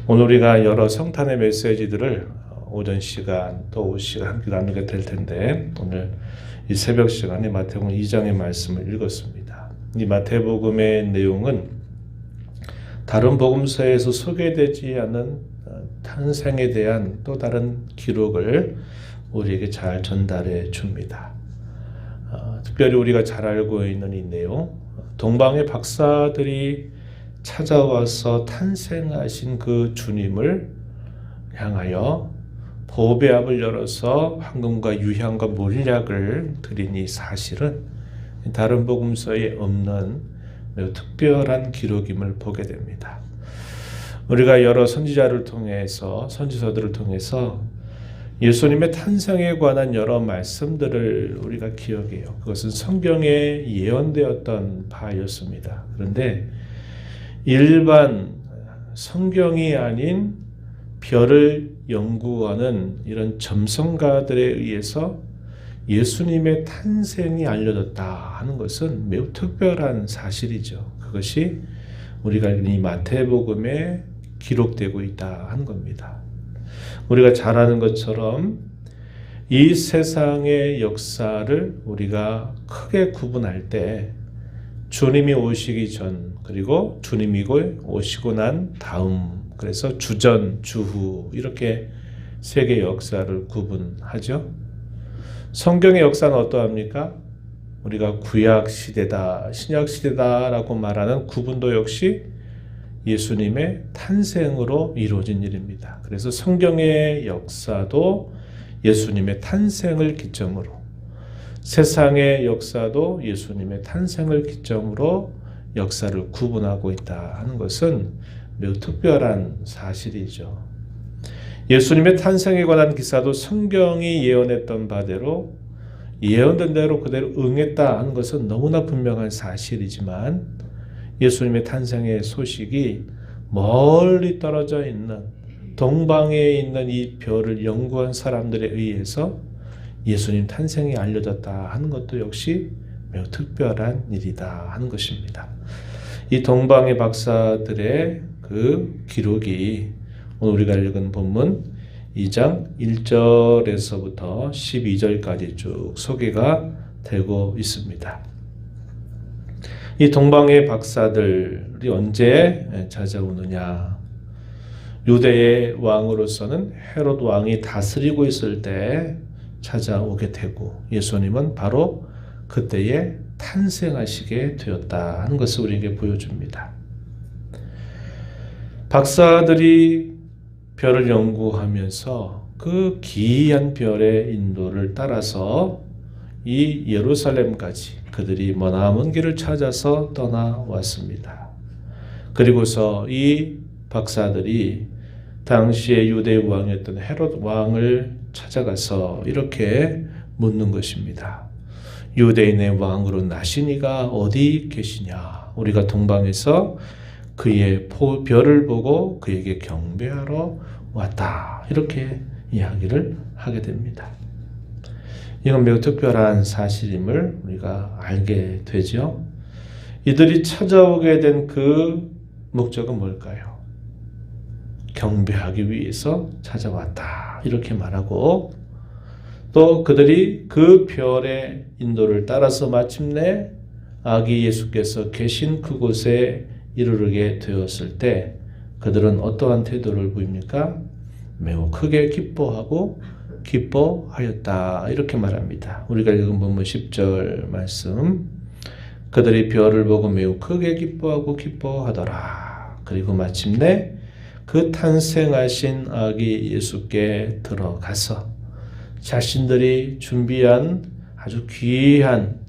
오늘 우리가 여러 성탄의 메시지들을 오전 시간 또 오후 시간 함께 나누게 될 텐데, 오늘 이 새벽 시간에 마태복음 2장의 말씀을 읽었습니다. 이 마태복음의 내용은 다른 복음서에서 소개되지 않은 탄생에 대한 또 다른 기록을 우리에게 잘 전달해 줍니다. 특별히 우리가 잘 알고 있는 이 내용, 동방의 박사들이 찾아와서 탄생하신 그 주님을 향하여 보배압을 열어서 황금과 유향과 몰약을 드린 이 사실은 다른 복음서에 없는 매우 특별한 기록임을 보게 됩니다. 우리가 여러 선지자를 통해서, 선지서들을 통해서 예수님의 탄생에 관한 여러 말씀들을 우리가 기억해요. 그것은 성경에 예언되었던 바였습니다. 그런데 일반 성경이 아닌 별을 연구하는 이런 점성가들에 의해서 예수님의 탄생이 알려졌다 하는 것은 매우 특별한 사실이죠. 그것이 우리가 이 마태복음에 기록되고 있다 하는 겁니다. 우리가 잘 아는 것처럼 이 세상의 역사를 우리가 크게 구분할 때 주님이 오시기 전, 그리고 주님이 오시고 난 다음, 그래서 주전, 주후 이렇게 세계 역사를 구분하죠. 성경의 역사는 어떠합니까? 우리가 구약 시대다, 신약 시대다라고 말하는 구분도 역시 예수님의 탄생으로 이루어진 일입니다. 그래서 성경의 역사도 예수님의 탄생을 기점으로, 세상의 역사도 예수님의 탄생을 기점으로 역사를 구분하고 있다 하는 것은 매우 특별한 사실이죠. 예수님의 탄생에 관한 기사도 성경이 예언했던 바대로 예언된 대로 그대로 응했다 하는 것은 너무나 분명한 사실이지만, 예수님의 탄생의 소식이 멀리 떨어져 있는 동방에 있는 이 별을 연구한 사람들에 의해서 예수님 탄생이 알려졌다 하는 것도 역시 매우 특별한 일이다 하는 것입니다. 이 동방의 박사들의 그 기록이 오늘 우리가 읽은 본문 2장 1절에서부터 12절까지 쭉 소개가 되고 있습니다. 이 동방의 박사들이 언제 찾아오느냐? 유대의 왕으로서는 헤롯 왕이 다스리고 있을 때 찾아오게 되고, 예수님은 바로 그때에 탄생하시게 되었다 하는 것을 우리에게 보여줍니다. 박사들이 별을 연구하면서 그 기이한 별의 인도를 따라서 이 예루살렘까지 그들이 머나먼 길을 찾아서 떠나왔습니다. 그리고서 이 박사들이 당시의 유대 왕이었던 헤롯 왕을 찾아가서 이렇게 묻는 것입니다. 유대인의 왕으로 나시니가 어디 계시냐? 우리가 동방에서 그의 별을 보고 그에게 경배하러 왔다. 이렇게 이야기를 하게 됩니다. 이건 매우 특별한 사실임을 우리가 알게 되죠. 이들이 찾아오게 된 그 목적은 뭘까요? 경배하기 위해서 찾아왔다. 이렇게 말하고, 또 그들이 그 별의 인도를 따라서 마침내 아기 예수께서 계신 그곳에 이르게 되었을 때 그들은 어떠한 태도를 보입니까? 매우 크게 기뻐하고 기뻐하였다. 이렇게 말합니다. 우리가 읽은 본문 10절 말씀, 그들이 별을 보고 매우 크게 기뻐하고 기뻐하더라. 그리고 마침내 그 탄생하신 아기 예수께 들어가서 자신들이 준비한 아주 귀한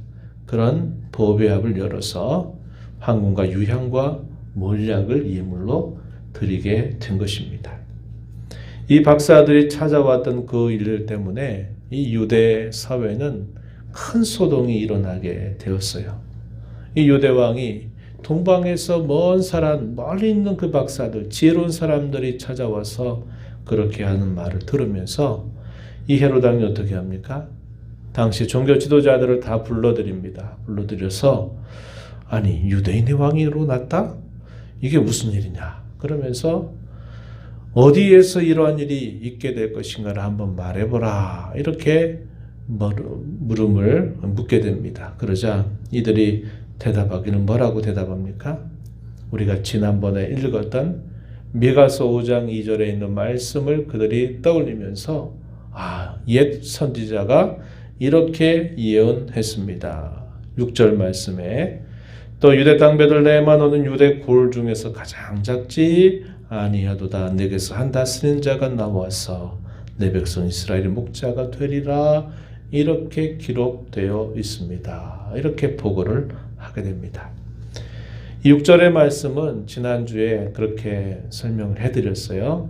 그런 보배압을 열어서 황금과 유향과 몰약을 예물로 드리게 된 것입니다. 이 박사들이 찾아왔던 그 일 때문에 이 유대 사회는 큰 소동이 일어나게 되었어요. 이 유대 왕이 동방에서 먼 사람, 멀리 있는 그 박사들, 지혜로운 사람들이 찾아와서 그렇게 하는 말을 들으면서 이 헤롯 왕이 어떻게 합니까? 당시 종교 지도자들을 다 불러들입니다. 불러들여서 아니 유대인의 왕으로 났다? 이게 무슨 일이냐? 그러면서 어디에서 이러한 일이 있게 될 것인가를 한번 말해보라. 이렇게 물음을 묻게 됩니다. 그러자 이들이 대답하기는 뭐라고 대답합니까? 우리가 지난번에 읽었던 미가서 5장 2절에 있는 말씀을 그들이 떠올리면서 옛 선지자가 이렇게 예언했습니다. 6절 말씀에 또 유대 땅 베들레헴아 너는 유대 골 중에서 가장 작지 아니하도다. 내게서 한 다스리는 자가 나와서 내 백성 이스라엘의 목자가 되리라. 이렇게 기록되어 있습니다. 이렇게 보고를 하게 됩니다. 이 6절의 말씀은 지난주에 그렇게 설명을 해드렸어요.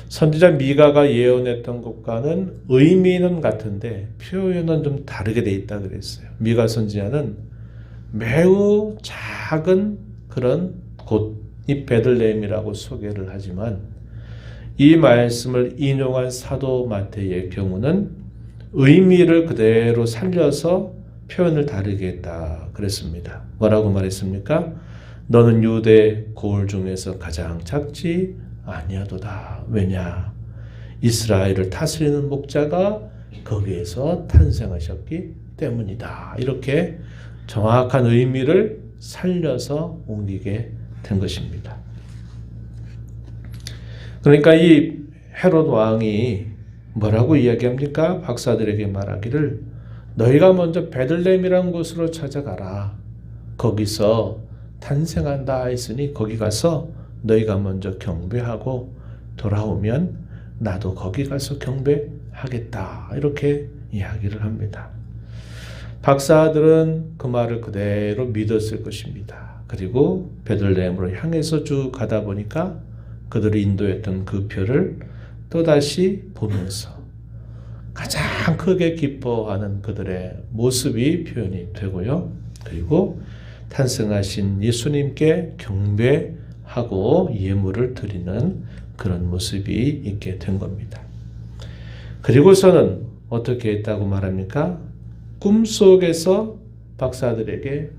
선지자 미가가 예언했던 것과는 의미는 같은데 표현은 좀 다르게 돼 있다 그랬어요. 미가 선지자는 매우 작은 그런 곳, 이 베들레헴이라고 소개를 하지만 이 말씀을 인용한 사도 마태의 경우는 의미를 그대로 살려서 표현을 다르게 했다 그랬습니다. 뭐라고 말했습니까? 너는 유대 고을 중에서 가장 작지 아니하도다. 왜냐? 이스라엘을 다스리는 목자가 거기에서 탄생하셨기 때문이다. 이렇게 정확한 의미를 살려서 옮기게 된 것입니다. 그러니까 이 헤롯 왕이 뭐라고 이야기합니까? 박사들에게 말하기를 너희가 먼저 베들레헴이라는 곳으로 찾아가라. 거기서 탄생한다 했으니 거기 가서 너희가 먼저 경배하고 돌아오면 나도 거기 가서 경배하겠다. 이렇게 이야기를 합니다. 박사들은 그 말을 그대로 믿었을 것입니다. 그리고 베들레헴으로 향해서 쭉 가다 보니까 그들이 인도했던 그 표를 또다시 보면서 가장 크게 기뻐하는 그들의 모습이 표현이 되고요. 그리고 탄생하신 예수님께 경배하고 예물을 드리는 그런 모습이 있게 된 겁니다. 그리고서는 어떻게 했다고 말합니까? 꿈속에서 박사들에게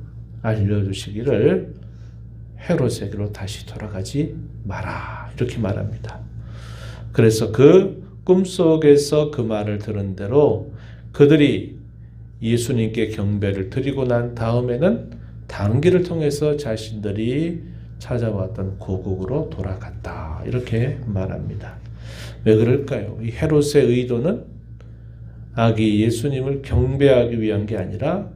알려주시기를 헤롯에게로 다시 돌아가지 마라. 이렇게 말합니다. 그래서 그 꿈속에서 그 말을 들은 대로 그들이 예수님께 경배를 드리고 난 다음에는 다른 길을 통해서 자신들이 찾아왔던 고국으로 돌아갔다. 이렇게 말합니다. 왜 그럴까요? 이 헤롯의 의도는 아기 예수님을 경배하기 위한 게 아니라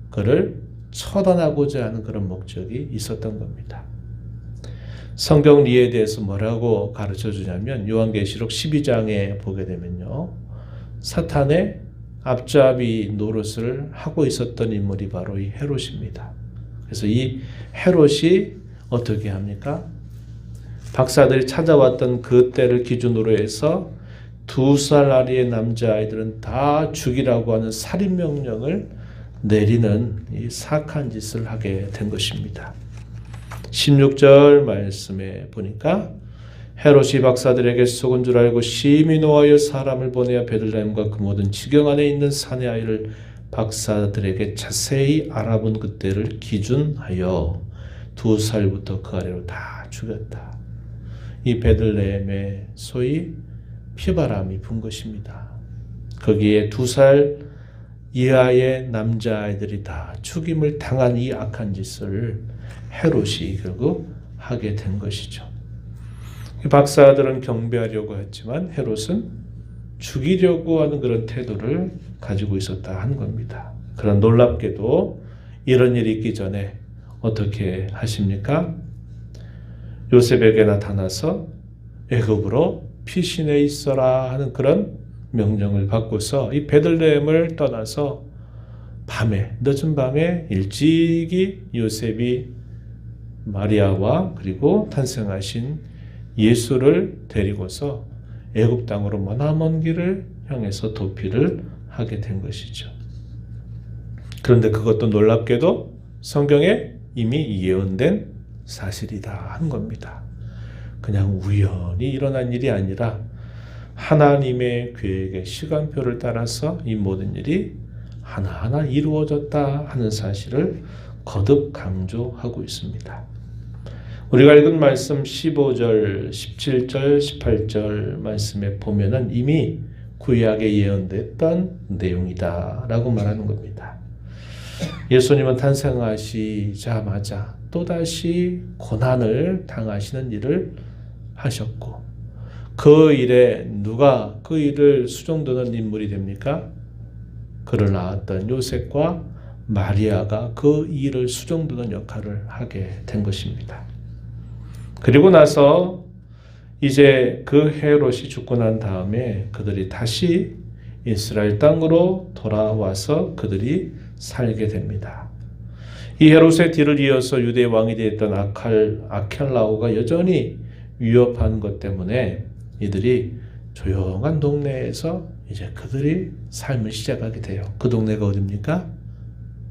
그를 처단하고자 하는 그런 목적이 있었던 겁니다. 성경리에 대해서 뭐라고 가르쳐 주냐면 요한계시록 12장에 보게 되면요. 사탄의 앞잡이 노릇을 하고 있었던 인물이 바로 이 헤롯입니다. 그래서 이 헤롯이 어떻게 합니까? 박사들이 찾아왔던 그 때를 기준으로 해서 2살 아래의 남자아이들은 다 죽이라고 하는 살인명령을 내리는 이 사악한 짓을 하게 된 것입니다. 16절 말씀에 보니까 헤롯이 박사들에게 속은 줄 알고 심히 노하여 사람을 보내어 베들레헴과 그 모든 지경 안에 있는 사내 아이를 박사들에게 자세히 알아본 그때를 기준하여 2살부터 그 아래로 다 죽였다. 이 베들레헴에 소위 피바람이 분 것입니다. 거기에 2살 이하의 남자아이들이 다 죽임을 당한 이 악한 짓을 헤롯이 결국 하게 된 것이죠. 박사들은 경배하려고 했지만 헤롯은 죽이려고 하는 그런 태도를 가지고 있었다 한 겁니다. 그런 놀랍게도 이런 일이 있기 전에 어떻게 하십니까? 요셉에게 나타나서 애굽으로 피신해 있어라 하는 그런 명령을 받고서 이 베들레헴을 떠나서 밤에, 늦은 밤에 일찍이 요셉이 마리아와 그리고 탄생하신 예수를 데리고서 애굽 땅으로 머나먼 길을 향해서 도피를 하게 된 것이죠. 그런데 그것도 놀랍게도 성경에 이미 예언된 사실이다 한 겁니다. 그냥 우연히 일어난 일이 아니라 하나님의 계획의 시간표를 따라서 이 모든 일이 하나하나 이루어졌다 하는 사실을 거듭 강조하고 있습니다. 우리가 읽은 말씀 15절, 17절, 18절 말씀에 보면은 이미 구약에 예언됐던 내용이다라고 말하는 겁니다. 예수님은 탄생하시자마자 또다시 고난을 당하시는 일을 하셨고, 그 일에 누가 그 일을 수종드는 인물이 됩니까? 그를 낳았던 요셉과 마리아가 그 일을 수종드는 역할을 하게 된 것입니다. 그리고 나서 이제 그 헤롯이 죽고 난 다음에 그들이 다시 이스라엘 땅으로 돌아와서 그들이 살게 됩니다. 이 헤롯의 뒤를 이어서 유대 왕이 되었던 아켈라오가 여전히 위협하는 것 때문에 이들이 조용한 동네에서 이제 그들이 삶을 시작하게 돼요. 그 동네가 어디입니까?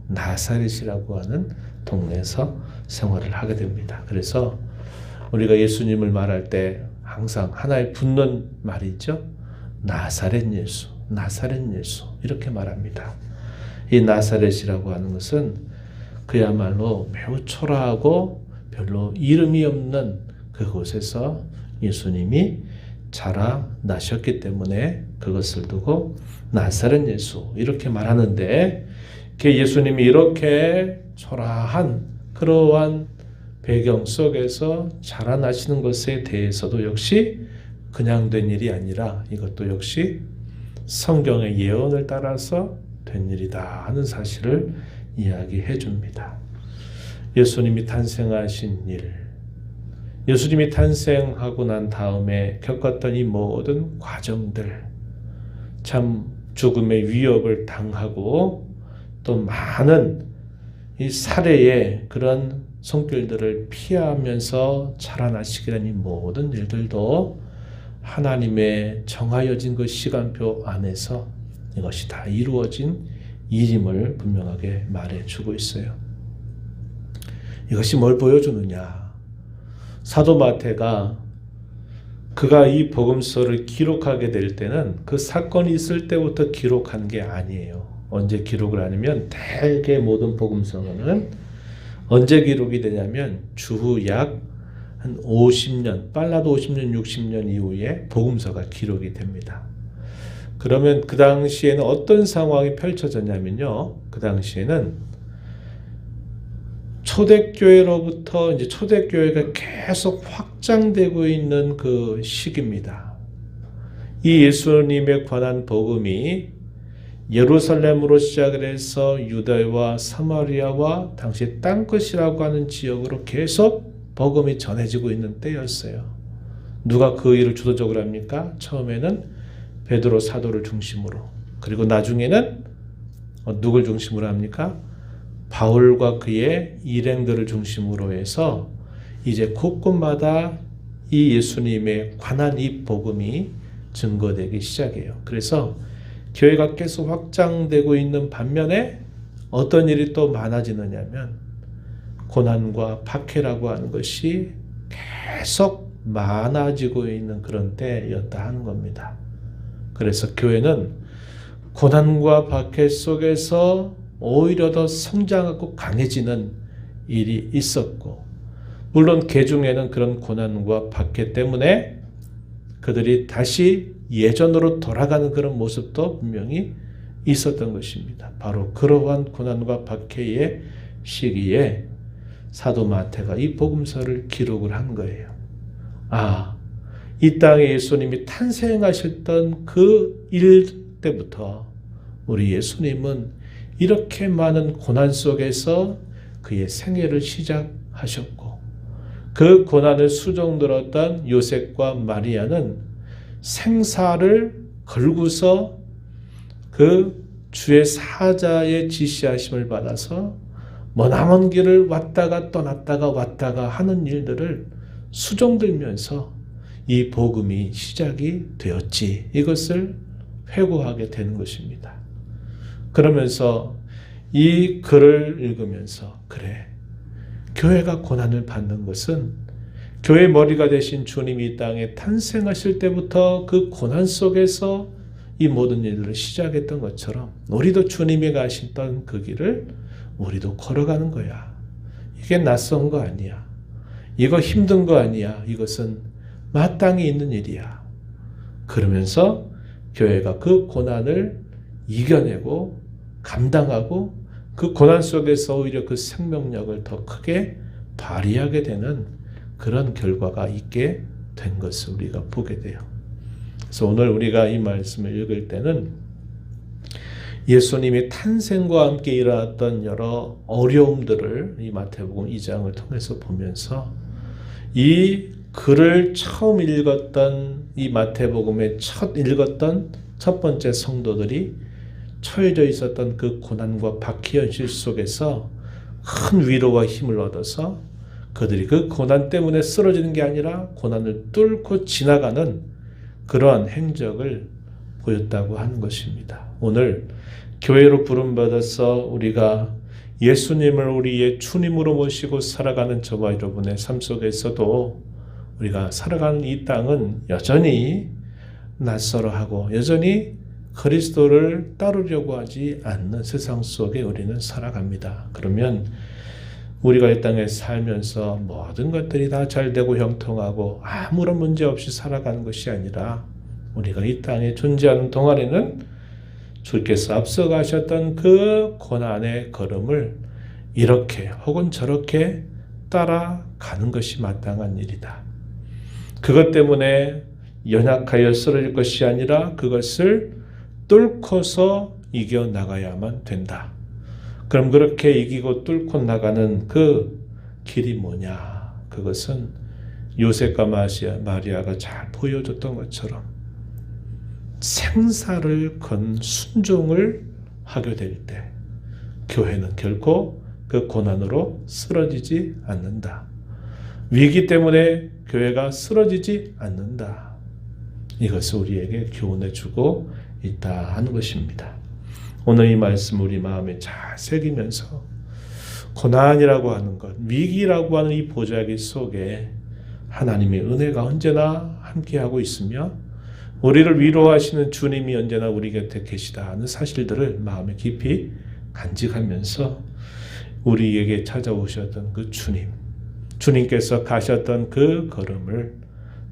나사렛이라고 하는 동네에서 생활을 하게 됩니다. 그래서 우리가 예수님을 말할 때 항상 하나의 붙는 말이 있죠. 나사렛 예수, 나사렛 예수 이렇게 말합니다. 이 나사렛이라고 하는 것은 그야말로 매우 초라하고 별로 이름이 없는 그곳에서 예수님이 자라나셨기 때문에 그것을 두고 나사렛 예수 이렇게 말하는데, 예수님이 이렇게 초라한 그러한 배경 속에서 자라나시는 것에 대해서도 역시 그냥 된 일이 아니라 이것도 역시 성경의 예언을 따라서 된 일이다 하는 사실을 이야기해 줍니다. 예수님이 탄생하신 일, 예수님이 탄생하고 난 다음에 겪었던 이 모든 과정들, 참 죽음의 위협을 당하고 또 많은 이 살해의 그런 손길들을 피하면서 자라나시게 된 이 모든 일들도 하나님의 정하여진 그 시간표 안에서 이것이 다 이루어진 일임을 분명하게 말해주고 있어요. 이것이 뭘 보여주느냐? 사도 마태가 그가 이 복음서를 기록하게 될 때는 그 사건이 있을 때부터 기록한 게 아니에요. 언제 기록을 하냐면 대개 모든 복음서는 언제 기록이 되냐면 주후 약 한 50년, 빨라도 50년, 60년 이후에 복음서가 기록이 됩니다. 그러면 그 당시에는 어떤 상황이 펼쳐졌냐면요. 그 당시에는 초대교회로부터 이제 초대교회가 계속 확장되고 있는 그 시기입니다. 이 예수님에 관한 복음이 예루살렘으로 시작을 해서 유대와 사마리아와 당시 땅끝이라고 하는 지역으로 계속 복음이 전해지고 있는 때였어요. 누가 그 일을 주도적으로 합니까? 처음에는 베드로 사도를 중심으로, 그리고 나중에는 누굴 중심으로 합니까? 바울과 그의 일행들을 중심으로 해서 이제 곳곳마다 이 예수님에 관한 이 복음이 증거되기 시작해요. 그래서 교회가 계속 확장되고 있는 반면에 어떤 일이 또 많아지느냐면 고난과 박해라고 하는 것이 계속 많아지고 있는 그런 때였다 하는 겁니다. 그래서 교회는 고난과 박해 속에서 오히려 더 성장하고 강해지는 일이 있었고, 물론 개중에는 그런 고난과 박해 때문에 그들이 다시 예전으로 돌아가는 그런 모습도 분명히 있었던 것입니다. 바로 그러한 고난과 박해의 시기에 사도 마태가 이 복음서를 기록을 한 거예요. 이 땅에 예수님이 탄생하셨던 그 일 때부터 우리 예수님은 이렇게 많은 고난 속에서 그의 생애를 시작하셨고, 그 고난을 수종들었던 요셉과 마리아는 생사를 걸고서 그 주의 사자의 지시하심을 받아서 머나먼 길을 왔다가 떠났다가 왔다가 하는 일들을 수종들면서 이 복음이 시작이 되었지, 이것을 회고하게 되는 것입니다. 그러면서 이 글을 읽으면서, 그래, 교회가 고난을 받는 것은 교회 머리가 되신 주님이 이 땅에 탄생하실 때부터 그 고난 속에서 이 모든 일들을 시작했던 것처럼 우리도 주님이 가셨던 그 길을 우리도 걸어가는 거야. 이게 낯선 거 아니야. 이거 힘든 거 아니야. 이것은 마땅히 있는 일이야. 그러면서 교회가 그 고난을 이겨내고 감당하고 그 고난 속에서 오히려 그 생명력을 더 크게 발휘하게 되는 그런 결과가 있게 된 것을 우리가 보게 돼요. 그래서 오늘 우리가 이 말씀을 읽을 때는 예수님의 탄생과 함께 일어났던 여러 어려움들을 이 마태복음 2장을 통해서 보면서 이 글을 처음 읽었던 이 마태복음의 읽었던 첫 번째 성도들이 처해져 있었던 그 고난과 박해현실 속에서 큰 위로와 힘을 얻어서 그들이 그 고난 때문에 쓰러지는 게 아니라 고난을 뚫고 지나가는 그러한 행적을 보였다고 하는 것입니다. 오늘 교회로 부름받아서 우리가 예수님을 우리의 주님으로 모시고 살아가는 저와 여러분의 삶 속에서도 우리가 살아가는 이 땅은 여전히 낯설어하고 여전히 그리스도를 따르려고 하지 않는 세상 속에 우리는 살아갑니다. 그러면 우리가 이 땅에 살면서 모든 것들이 다 잘되고 형통하고 아무런 문제 없이 살아가는 것이 아니라 우리가 이 땅에 존재하는 동안에는 주께서 앞서가셨던 그 고난의 걸음을 이렇게 혹은 저렇게 따라가는 것이 마땅한 일이다. 그것 때문에 연약하여 쓰러질 것이 아니라 그것을 뚫고서 이겨나가야만 된다. 그럼 그렇게 이기고 뚫고 나가는 그 길이 뭐냐? 그것은 요셉과 마리아가 잘 보여줬던 것처럼 생사를 건 순종을 하게 될 때 교회는 결코 그 고난으로 쓰러지지 않는다. 위기 때문에 교회가 쓰러지지 않는다. 이것을 우리에게 교훈해 주고 있다 하는 것입니다. 오늘 이 말씀 우리 마음에 잘 새기면서 고난이라고 하는 것, 위기라고 하는 이 보자기 속에 하나님의 은혜가 언제나 함께하고 있으며 우리를 위로하시는 주님이 언제나 우리 곁에 계시다 하는 사실들을 마음에 깊이 간직하면서 우리에게 찾아오셨던 그 주님께서 가셨던 그 걸음을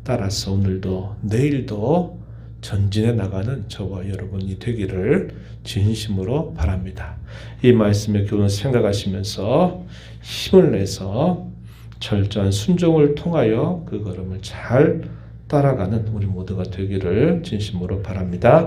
따라서 오늘도 내일도 전진해 나가는 저와 여러분이 되기를 진심으로 바랍니다. 이 말씀의 교훈을 생각하시면서 힘을 내서 철저한 순종을 통하여 그 걸음을 잘 따라가는 우리 모두가 되기를 진심으로 바랍니다.